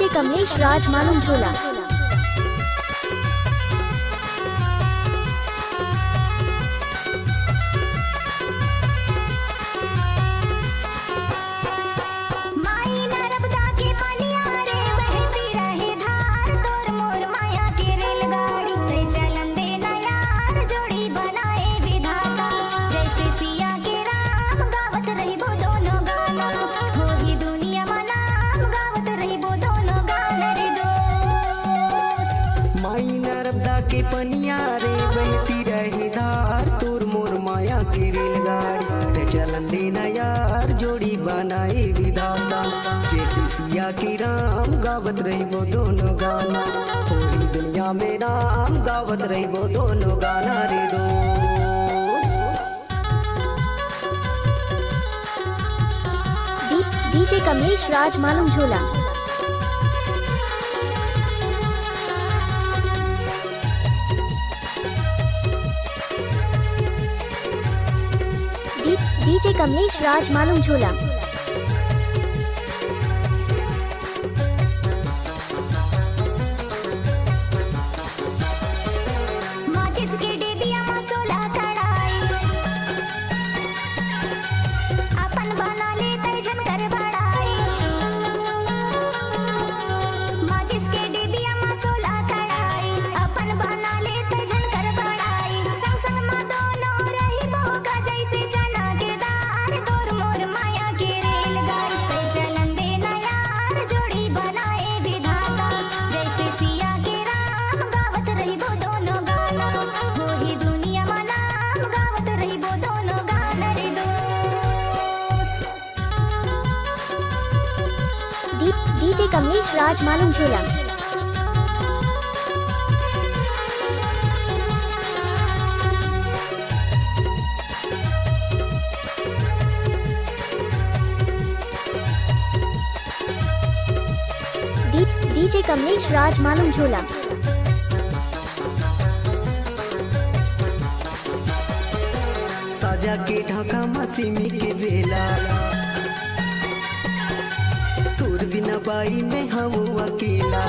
DJ Kamlesh राज मालूम झोला। के पनिया रे बहती रहे धार तोर मोर माया के रेलगाड़ी ते चलन देना यार जोड़ी बनाए विधाता जैसे सिया के राम गावत रही वो दोनों गाना पूरी दुनिया में राम गावत रही वो दोनों गाना रे डीजे कमलेश राज मालूम झोला। डीजे कमलेश राज मालूम झोला। डीजे कमलेश राज मालूम झोला। डीजे कमलेश राज मालूम झोला। साजा के ढाका मसीमी के बेला तोर बिना बाई में हम अकेला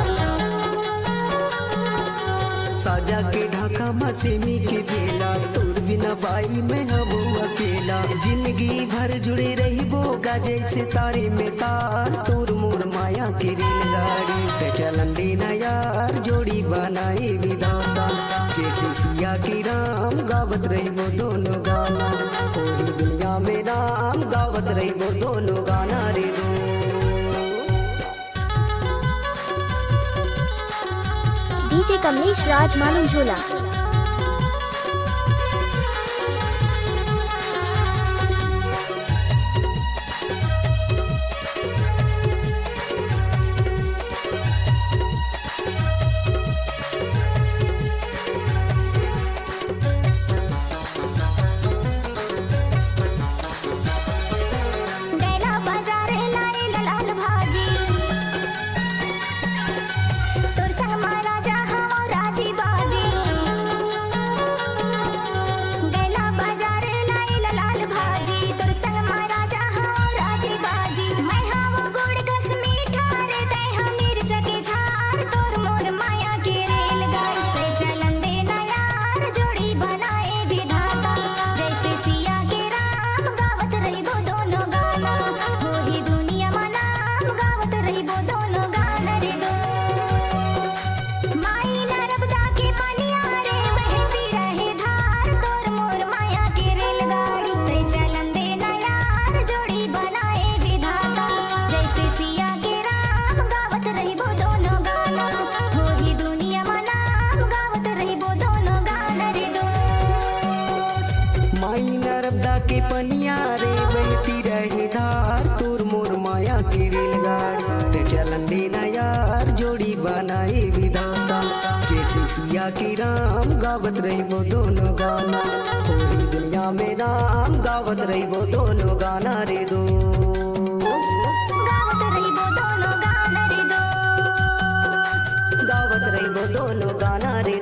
साजा के ढाका मसीमी के बेला तोर बिना बाई में हम अकेला जिंदगी भर जुड़े रही बोगा जैसे तारे में तार तोर मोर माया के रेलगाड़ी पे चलन देना यार जोड़ी बनाए विधाता जैसे सिया की राम गावत रही वो दोनों गाना पूरी दुनिया में राम गावत रही वो दोनों गाना रे डीजे कमलेश राज मालूम झोला। के पनिया रे बहती रहे धार तोर मोर माया की रेलगाड़ी ते चलन देना यार जोड़ी बनाए विधाता जैसे सिया की राम गावत रही वो दोनों गाना पूरी दुनिया में राम गावत रही वो दोनों गाना रे गावत रही वो दोनों गाना रे गावत रही वो दोनों गाना रे